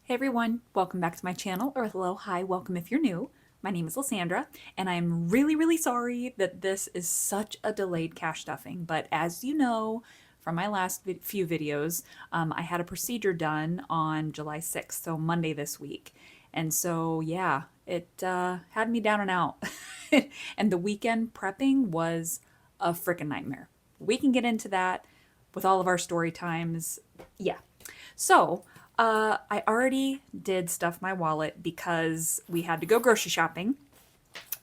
Hey everyone, welcome back to my channel, or hello, hi, welcome if you're new. My name is Lasandra, and I'm really sorry that this is such a delayed cash stuffing, but as you know from my last few videos, I had a procedure done on July 6th, so Monday this week. And so, yeah, it had me down and out. And the weekend prepping was a freaking nightmare. We can get into that with all of our story times. Yeah. So, I already did stuff my wallet because we had to go grocery shopping,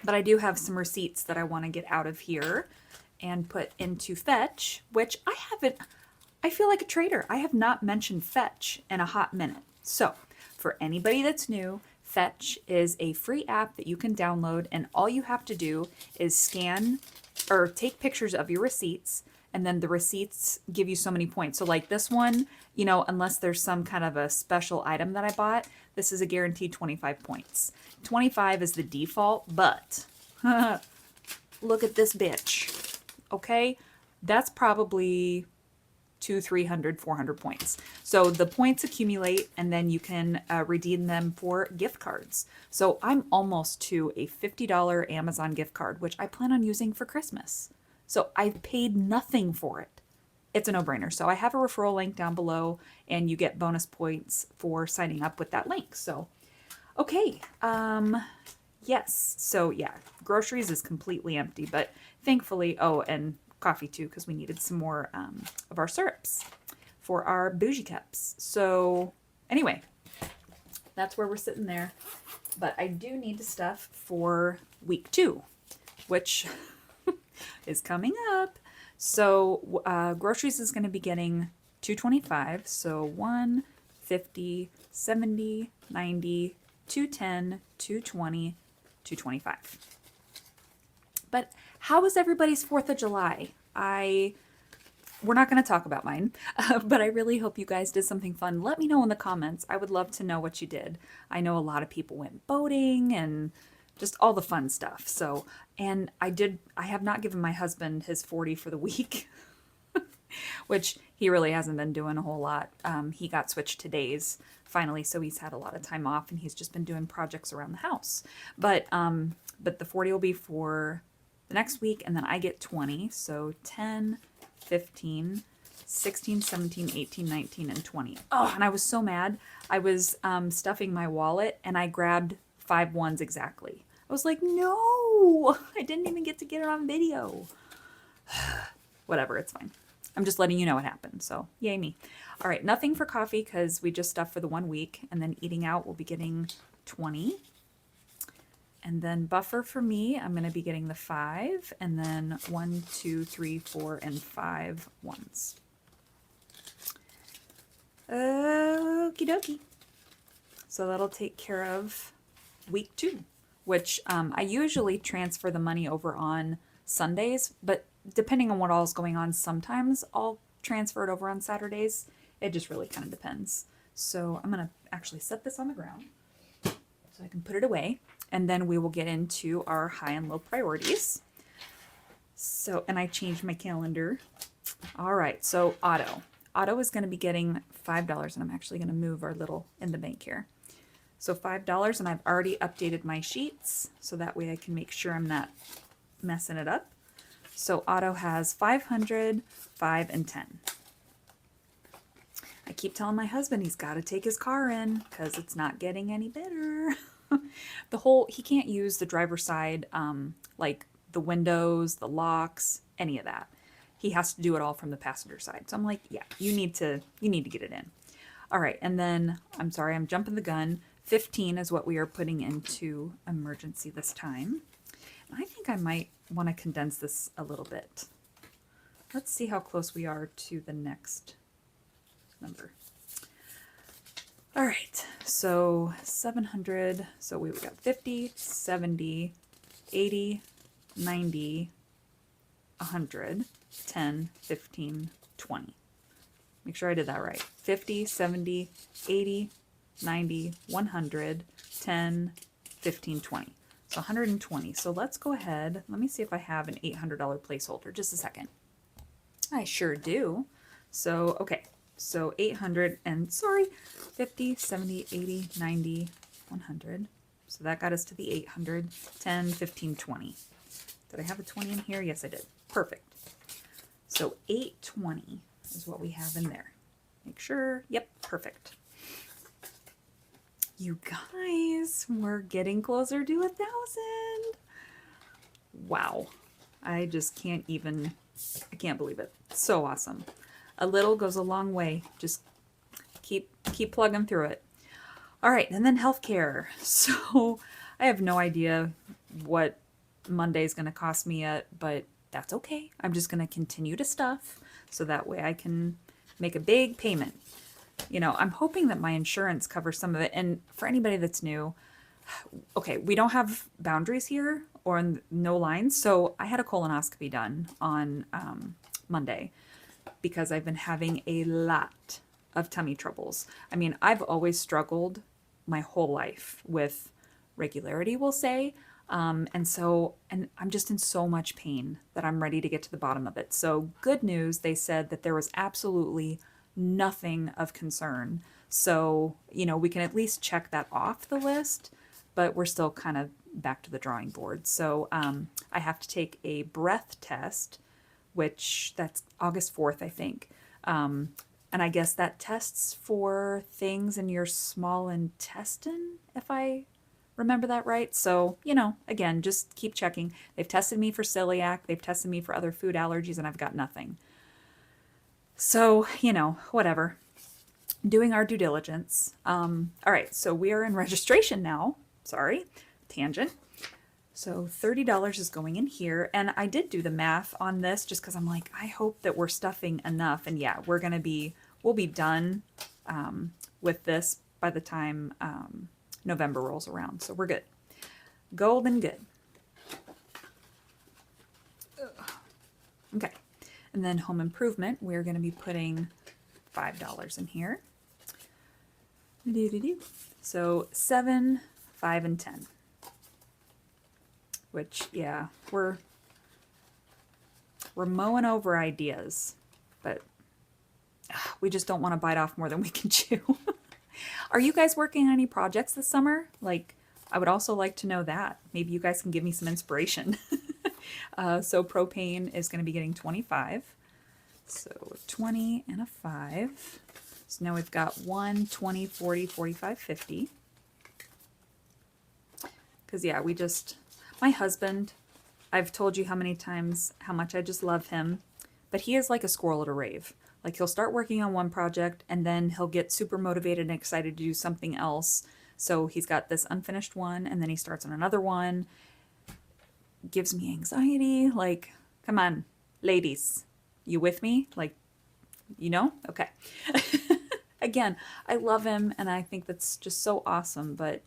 but I do have some receipts that I want to get out of here and put into Fetch, which I feel like a traitor. I have not mentioned Fetch in a hot minute. So, for anybody that's new, Fetch is a free app that you can download, and all you have to do is scan or take pictures of your receipts, and then the receipts give you so many points. So like this one, unless there's some kind of a special item that I bought, this is a guaranteed 25 points. 25 is the default, but look at this bitch. Okay? That's probably 200, 300, 400 points. So the points accumulate, and then you can redeem them for gift cards. So I'm almost to a $50 Amazon gift card, which I plan on using for Christmas. So I've paid nothing for it. It's a no-brainer. So I have a referral link down below, and you get bonus points for signing up with that link. So, okay. Yes. So yeah, groceries is completely empty, but thankfully, oh, and coffee too, because we needed some more of our syrups for our bougie cups. So anyway, that's where we're sitting there. But I do need to stuff for week 2, which is coming up. So groceries is going to be getting 225. So 150, 70, 90, 210, 220, 225. But how was everybody's 4th of July? We're not going to talk about mine, but I really hope you guys did something fun. Let me know in the comments. I would love to know what you did. I know a lot of people went boating and just all the fun stuff. So, and I have not given my husband his 40 for the week, which he really hasn't been doing a whole lot. He got switched to days finally, so he's had a lot of time off, and he's just been doing projects around the house. But the 40 will be for the next week, and then I get 20. So 10, 15, 16, 17, 18, 19, and 20. Oh, and I was so mad. I was stuffing my wallet, and I grabbed 5 ones exactly. I was like, no, I didn't even get to get it on video. Whatever, it's fine. I'm just letting you know what happened, so yay me. All right, nothing for coffee because we just stuffed for the 1 week, and then eating out, we'll be getting 20. And then buffer for me, I'm going to be getting the 5, and then 1, 2, 3, 4, and 5 ones. Okie dokie. So that'll take care of week 2, which I usually transfer the money over on Sundays, but depending on what all's going on, sometimes I'll transfer it over on Saturdays. It just really kind of depends. So I'm going to actually set this on the ground so I can put it away, and then we will get into our high and low priorities. So, and I changed my calendar. All right, so Otto is going to be getting $5, and I'm actually going to move our little in the bank here. So $5, and I've already updated my sheets, so that way I can make sure I'm not messing it up. So Otto has 500, 5, and 10. I keep telling my husband he's got to take his car in because it's not getting any better. He can't use the driver's side, like the windows, the locks, any of that. He has to do it all from the passenger side. So I'm like, yeah, you need to get it in. All right, and then, I'm sorry, I'm jumping the gun. 15 is what we are putting into emergency this time. And I think I might want to condense this a little bit. Let's see how close we are to the next number. All right, so 700, so we got 50, 70, 80, 90, 100, 10, 15, 20. Make sure I did that right. 50, 70, 80, 90, 100, 10, 15, 20. So 120. So let's go ahead. Let me see if I have an $800 placeholder. Just a second. I sure do. So, okay. So 800 and sorry, 50, 70, 80, 90, 100. So that got us to the 800, 10, 15, 20. Did I have a 20 in here? Yes, I did. Perfect. So 820 is what we have in there. Make sure. Yep, perfect. You guys, we're getting closer to 1,000. Wow. I just can't even, I can't believe it. So awesome. A little goes a long way. Just keep plugging through it. All right, and then healthcare. So I have no idea what Monday is going to cost me yet, but that's okay. I'm just going to continue to stuff so that way I can make a big payment. You know, I'm hoping that my insurance covers some of it. And for anybody that's new, okay, we don't have boundaries here or no lines. So I had a colonoscopy done on Monday because I've been having a lot of tummy troubles. I mean, I've always struggled my whole life with regularity, we'll say. And I'm just in so much pain that I'm ready to get to the bottom of it. So good news, they said that there was absolutely nothing of concern. So, you know, we can at least check that off the list, but we're still kind of back to the drawing board. So I have to take a breath test, which that's August 4th, I think. And I guess that tests for things in your small intestine, if I remember that right. So, you know, again, just keep checking. They've tested me for celiac. They've tested me for other food allergies, and I've got nothing. So, you know, whatever. Doing our due diligence. All right, so we are in registration now. Sorry, tangent. So $30 is going in here. And I did do the math on this just because I'm like, I hope that we're stuffing enough. And yeah, we'll be done with this by the time November rolls around. So we're good. Golden good. Okay. And then home improvement, we're going to be putting $5 in here. So 7, 5, and 10. Which, yeah, we're mowing over ideas, but we just don't want to bite off more than we can chew. Are you guys working on any projects this summer? Like, I would also like to know that. Maybe you guys can give me some inspiration. So propane is going to be getting 25. So 20 and a 5. So now we've got 1, 20, 40, 45, 50. Because, yeah, my husband, I've told you how many times how much I just love him, but he is like a squirrel at a rave. Like, he'll start working on one project and then he'll get super motivated and excited to do something else. So he's got this unfinished one and then he starts on another one. Gives me anxiety. Like, come on, ladies, you with me? Like, you know? Okay. Again, I love him and I think that's just so awesome, but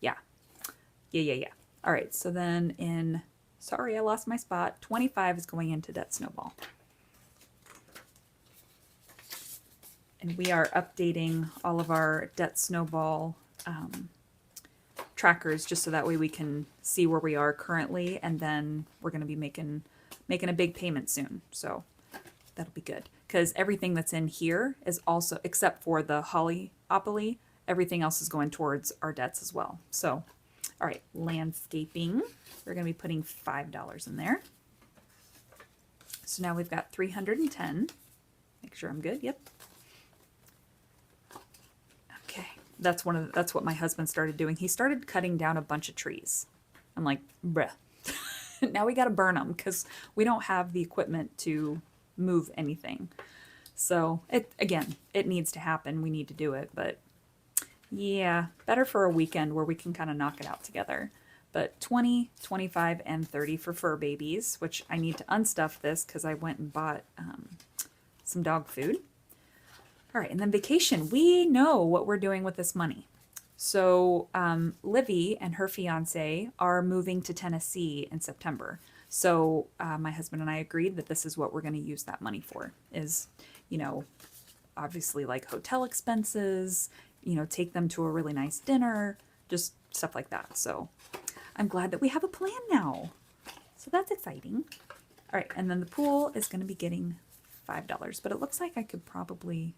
yeah. All right, so then sorry, I lost my spot. 25 is going into Debt Snowball. And we are updating all of our Debt Snowball trackers just so that way we can see where we are currently, and then we're going to be making a big payment soon. So that'll be good because everything that's in here is also, except for the Hollyopoly, everything else is going towards our debts as well. So, all right, landscaping, we're going to be putting $5 in there. So now we've got 310. Make sure I'm good. Yep. Okay. That's what my husband started doing. He started cutting down a bunch of trees. I'm like, bruh. Now we got to burn them because we don't have the equipment to move anything. So it needs to happen. We need to do it, but yeah, better for a weekend where we can kind of knock it out together. But 20, 25, and 30 for fur babies, which I need to unstuff this because I went and bought some dog food. All right, and then vacation. We know what we're doing with this money. So Livy and her fiance are moving to Tennessee in September. So my husband and I agreed that this is what we're going to use that money for is, you know, obviously like hotel expenses, you know, take them to a really nice dinner, just stuff like that. So I'm glad that we have a plan now. So that's exciting. All right, and then the pool is going to be getting $5, but it looks like I could probably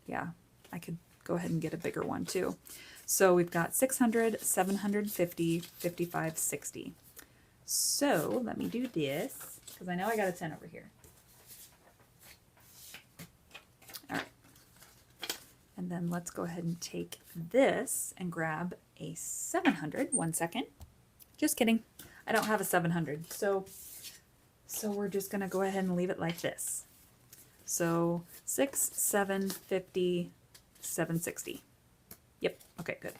Yeah, I could go ahead and get a bigger one too. So we've got 600, 750, 55, 60. So let me do this, because I know I got a 10 over here. All right. And then let's go ahead and take this and grab a 700. 1 second. Just kidding. I don't have a 700. So we're just going to go ahead and leave it like this. So 6, 7, 50, 760. Yep. Okay, good.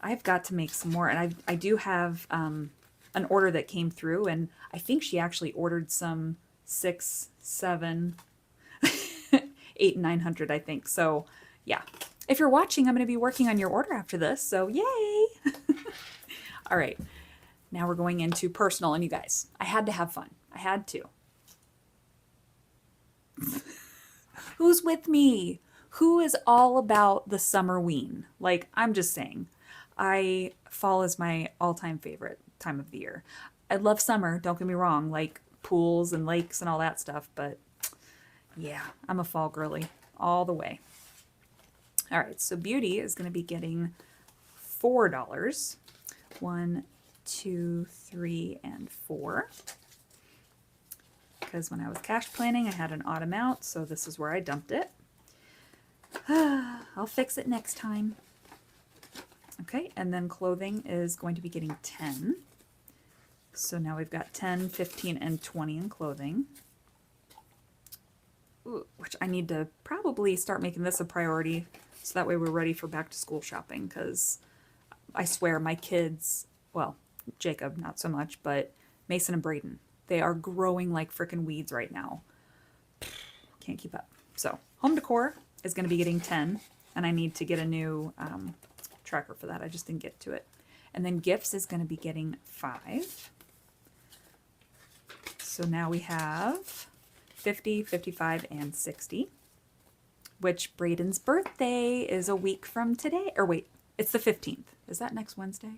I've got to make some more. And I do have an order that came through. And I think she actually ordered some 6, 7, 8, and 900, I think. So yeah. If you're watching, I'm going to be working on your order after this. So yay. All right. Now we're going into personal. And you guys, I had to have fun. I had to. Who's with me? Who is all about the summer ween? Like, I'm just saying, fall is my all-time favorite time of the year. I love summer, don't get me wrong, like pools and lakes and all that stuff, but yeah, I'm a fall girly all the way. All right, so Beauty is going to be getting $4. 1, 2, 3, and 4. Because when I was cash planning, I had an odd amount, so this is where I dumped it. I'll fix it next time. Okay, and then clothing is going to be getting 10. So now we've got 10, 15, and 20 in clothing. Ooh, which I need to probably start making this a priority so that way we're ready for back to school shopping, because I swear my kids, well, Jacob not so much, but Mason and Braden, they are growing like freaking weeds right now. Can't keep up. So home decor is going to be getting 10, and I need to get a new tracker for that. I just didn't get to it. And then gifts is going to be getting 5. So now we have 50, 55, and 60, which Braden's birthday is a week from today. Or wait, it's the 15th. Is that next Wednesday?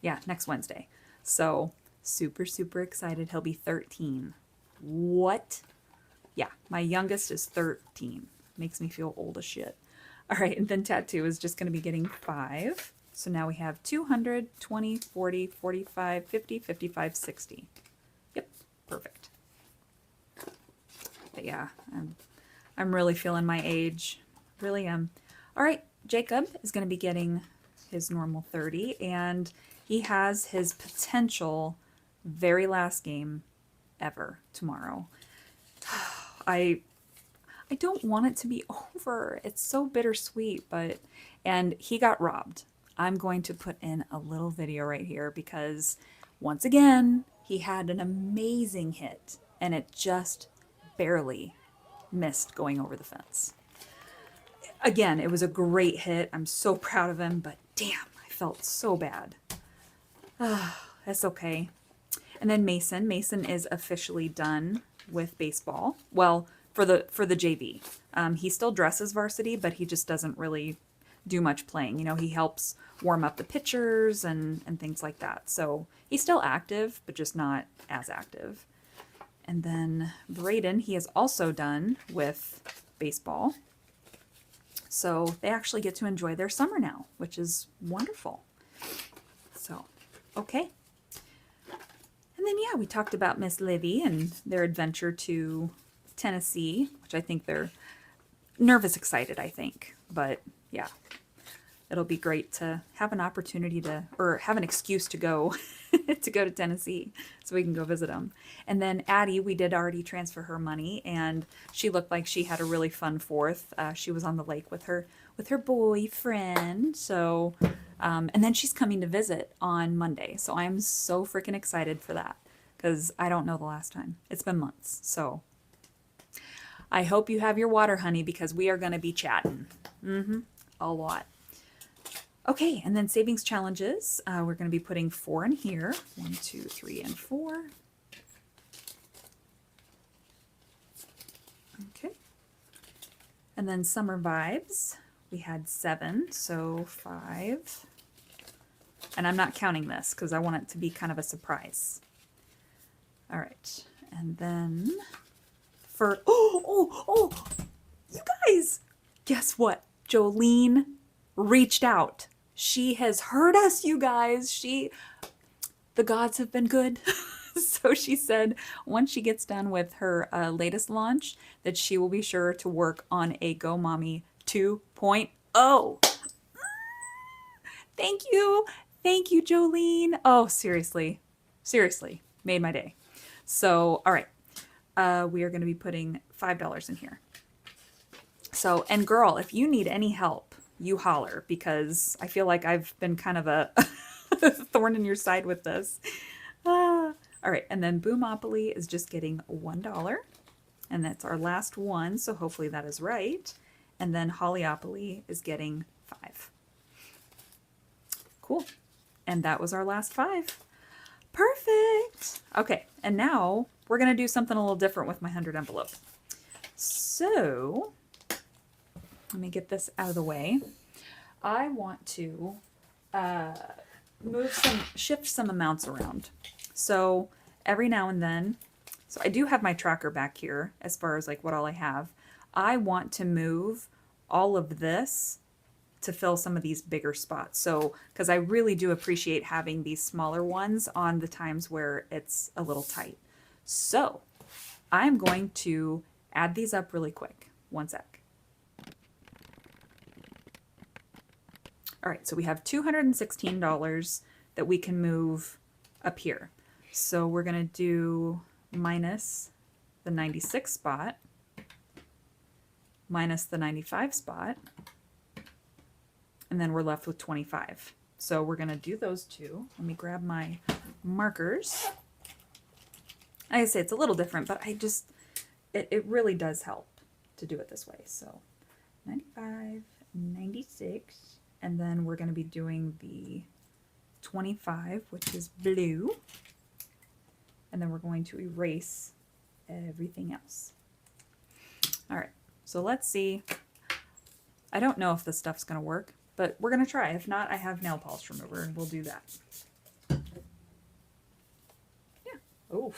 Yeah, next Wednesday. So super, super excited. He'll be 13. What? Yeah, my youngest is 13. Makes me feel old as shit. All right, and then tattoo is just going to be getting 5. So now we have 200, 20, 40, 45, 50, 55, 60. Yep, perfect. But yeah, I'm really feeling my age. Really am. All right, Jacob is going to be getting his normal 30, and he has his potential very last game ever tomorrow. I don't want it to be over. It's so bittersweet, and he got robbed. I'm going to put in a little video right here because once again, he had an amazing hit and it just barely missed going over the fence. Again, it was a great hit. I'm so proud of him, but damn, I felt so bad. That's okay. And then Mason is officially done with baseball. Well, for the JV. He still dresses varsity, but he just doesn't really do much playing. You know, he helps warm up the pitchers and things like that. So he's still active, but just not as active. And then Braden, he is also done with baseball. So they actually get to enjoy their summer now, which is wonderful. So, okay. And then, yeah, we talked about Miss Livy and their adventure to Tennessee, which I think they're nervous excited, I think. But, yeah, it'll be great to have an opportunity to, or have an excuse to go to go to Tennessee so we can go visit them. And then Addie, we did already transfer her money, and she looked like she had a really fun 4th. She was on the lake with her boyfriend. So, and then she's coming to visit on Monday. So I'm so freaking excited for that because I don't know the last time. It's been months. So I hope you have your water, honey, because we are going to be chatting. A lot. Okay, and then savings challenges. We're going to be putting 4 in here. 1, 2, 3, and 4. Okay. And then summer vibes. We had 7, so 5. And I'm not counting this because I want it to be kind of a surprise. All right. And then for, you guys, guess what? Jolene reached out. She has heard us, you guys. The gods have been good. So she said once she gets done with her latest launch, that she will be sure to work on a Go Mommy 2.0. Thank you. Thank you, Jolene. Oh, seriously. Seriously. Made my day. So, all right. We are going to be putting $5 in here. So, and girl, if you need any help, you holler, because I feel like I've been kind of a thorn in your side with this. All right. And then Boomopoly is just getting $1. And that's our last one. So hopefully that is right. And then Hollyopoly is getting 5. Cool. And that was our last 5. Perfect. Okay. And now we're going to do something a little different with my 100 envelope. So let me get this out of the way. I want to shift some amounts around. So every now and then, so I do have my tracker back here as far as like what all I have. I want to move all of this to fill some of these bigger spots. So, because I really do appreciate having these smaller ones on the times where it's a little tight. So I'm going to add these up really quick. One sec. All right, so we have $216 that we can move up here. So we're going to do minus the 96 spot, minus the 95 spot, and then we're left with 25. So we're going to do those two. Let me grab my markers. Like I say, it's a little different, but it really does help to do it this way. So 95, 96, and then we're going to be doing the 25, which is blue. And then we're going to erase everything else. All right, so let's see. I don't know if this stuff's going to work, but we're going to try. If not, I have nail polish remover, and we'll do that. Yeah. Oh,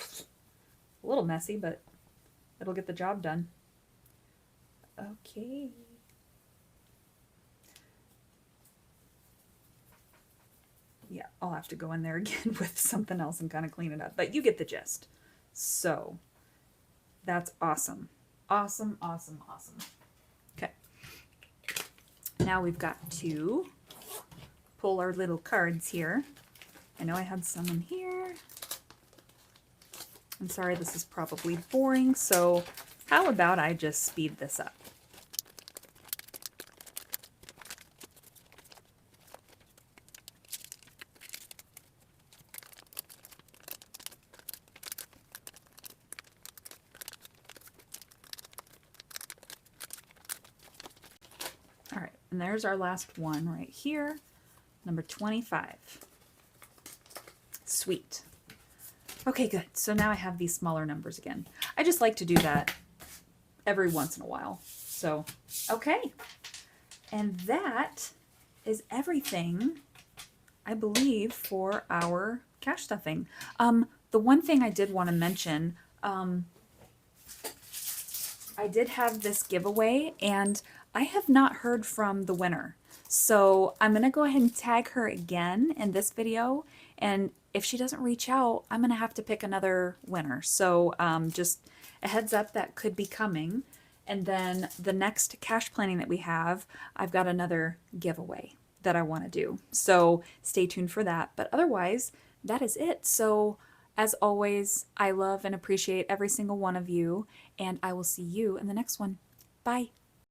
a little messy, but it'll get the job done. Okay. Yeah, I'll have to go in there again with something else and kind of clean it up, but you get the gist. So that's awesome. Awesome, awesome, awesome. Okay. Now we've got to pull our little cards here. I know I had some in here. I'm sorry, this is probably boring, so how about I just speed this up? All right, and there's our last one right here, number 25. Sweet. Okay, good. So now I have these smaller numbers again. I just like to do that every once in a while. So, okay. And that is everything, I believe, for our cash stuffing. The one thing I did want to mention, I did have this giveaway, and I have not heard from the winner. So I'm going to go ahead and tag her again in this video, and if she doesn't reach out, I'm going to have to pick another winner. So just a heads up, that could be coming. And then the next cash planning that we have, I've got another giveaway that I want to do. So stay tuned for that. But otherwise, that is it. So as always, I love and appreciate every single one of you, and I will see you in the next one. Bye.